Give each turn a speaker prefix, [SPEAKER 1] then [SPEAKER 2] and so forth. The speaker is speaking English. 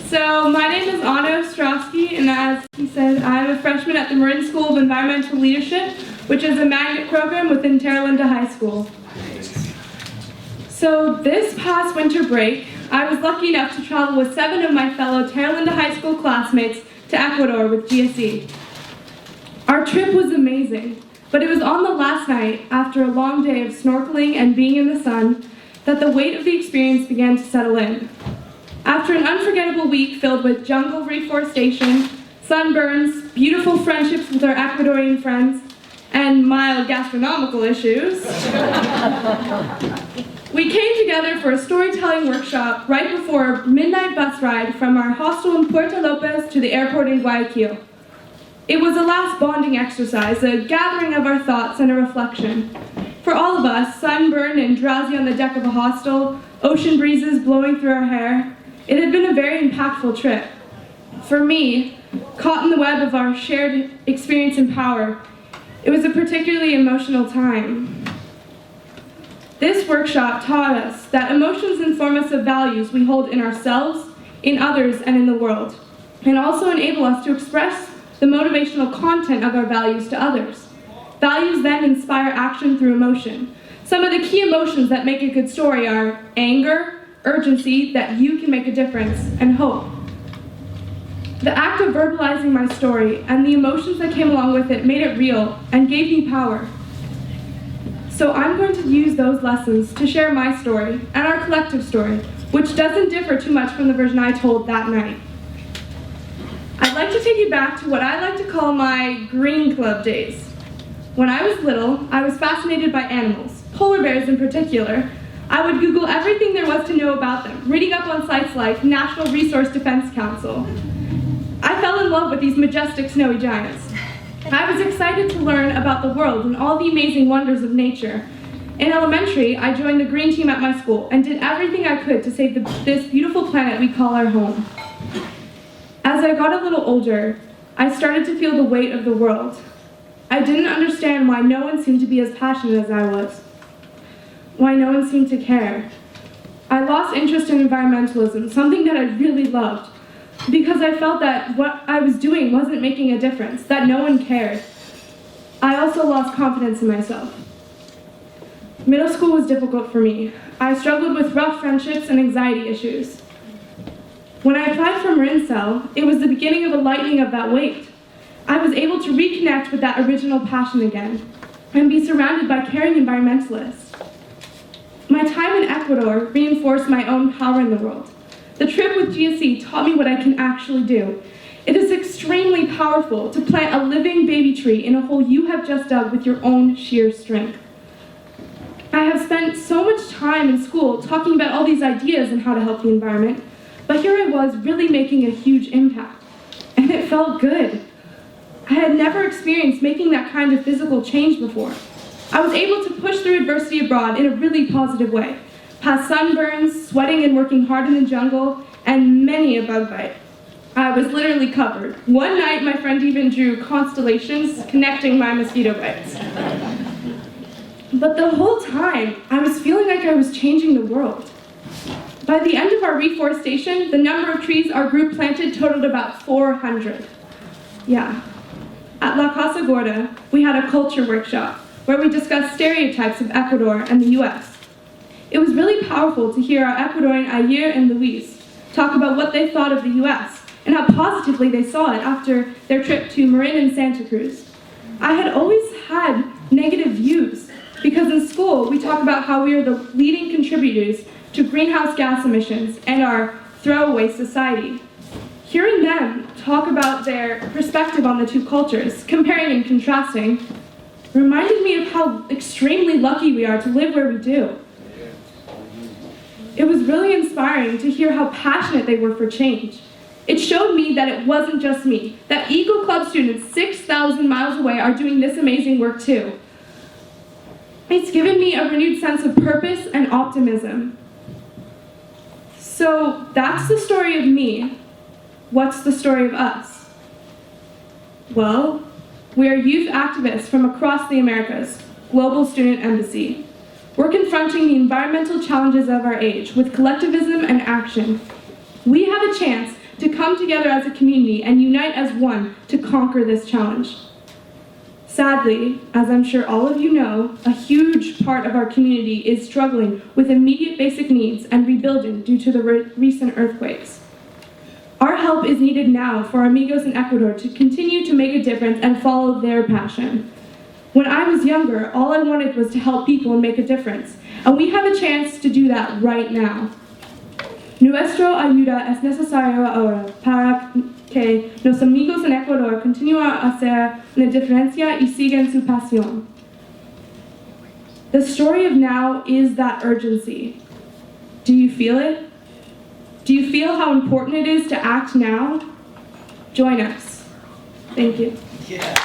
[SPEAKER 1] So my name is Ostrovsky, and as he said, I'm a freshman at the Marin School of Environmental Leadership, which is a magnet program within Terra Linda High School. So this past winter break, I was lucky enough to travel with 7 of my fellow Terra Linda High School classmates to Ecuador with GSE. Our trip was amazing, but it was on the last night, after a long day of snorkeling and being in the sun, that the weight of the experience began to settle in. After an unforgettable week filled with jungle reforestation, sunburns, beautiful friendships with our Ecuadorian friends, and mild gastronomical issues, we came together for a storytelling workshop right before a midnight bus ride from our hostel in Puerto Lopez to the airport in Guayaquil. It was a last bonding exercise, a gathering of our thoughts and a reflection. For all of us, sunburned and drowsy on the deck of a hostel, ocean breezes blowing through our hair, it had been a very impactful trip. For me, caught in the web of our shared experience and power, it was a particularly emotional time. This workshop taught us that emotions inform us of values we hold in ourselves, in others, and in the world, and also enable us to express the motivational content of our values to others. Values then inspire action through emotion. Some of the key emotions that make a good story are anger, urgency, that you can make a difference, and hope. The act of verbalizing my story and the emotions that came along with it made it real and gave me power. So I'm going to use those lessons to share my story and our collective story, which doesn't differ too much from the version I told that night. I'd like to take you back to what I like to call my Green Club days. When I was little, I was fascinated by animals, polar bears in particular. I would Google everything there was to know about them, reading up on sites like National Resource Defense Council. I fell in love with these majestic snowy giants. I was excited to learn about the world and all the amazing wonders of nature. In elementary, I joined the green team at my school and did everything I could to save this beautiful planet we call our home. As I got a little older, I started to feel the weight of the world. I didn't understand why no one seemed to be as passionate as I was, why no one seemed to care. I lost interest in environmentalism, something that I really loved, because I felt that what I was doing wasn't making a difference, that no one cared. I also lost confidence in myself. Middle school was difficult for me. I struggled with rough friendships and anxiety issues. When I applied for Marin Cell, it was the beginning of a lightening of that weight. I was able to reconnect with that original passion again and be surrounded by caring environmentalists. My time in Ecuador reinforced my own power in the world. The trip with GSE taught me what I can actually do. It is extremely powerful to plant a living baby tree in a hole you have just dug with your own sheer strength. I have spent so much time in school talking about all these ideas and how to help the environment, but here I was really making a huge impact, and it felt good. I had never experienced making that kind of physical change before. I was able to push through adversity abroad in a really positive way, past sunburns, sweating and working hard in the jungle, and many a bug bite. I was literally covered. One night, my friend even drew constellations connecting my mosquito bites. But the whole time, I was feeling like I was changing the world. By the end of our reforestation, the number of trees our group planted totaled about 400. Yeah. At La Casa Gorda, we had a culture workshop where we discussed stereotypes of Ecuador and the US. It was really powerful to hear our Ecuadorian Ayer and Luis talk about what they thought of the US and how positively they saw it after their trip to Marin and Santa Cruz. I had always had negative views because in school we talk about how we are the leading contributors to greenhouse gas emissions and our throwaway society. Hearing them talk about their perspective on the two cultures, comparing and contrasting, reminded me of how extremely lucky we are to live where we do. It was really inspiring to hear how passionate they were for change. It showed me that it wasn't just me, that Eagle Club students 6,000 miles away are doing this amazing work too. It's given me a renewed sense of purpose and optimism. So that's the story of me. What's the story of us? Well, we are youth activists from across the Americas, Global Student Embassy. We're confronting the environmental challenges of our age with collectivism and action. We have a chance to come together as a community and unite as one to conquer this challenge. Sadly, as I'm sure all of you know, a huge part of our community is struggling with immediate basic needs and rebuilding due to the recent earthquakes. Our help is needed now for our amigos in Ecuador to continue to make a difference and follow their passion. When I was younger, all I wanted was to help people and make a difference, and we have a chance to do that right now. Nuestra ayuda es necesaria ahora para que los amigos en Ecuador continúen a hacer una diferencia y sigan su pasión. The story of now is that urgency. Do you feel it? Do you feel how important it is to act now? Join us. Thank you.
[SPEAKER 2] Yeah.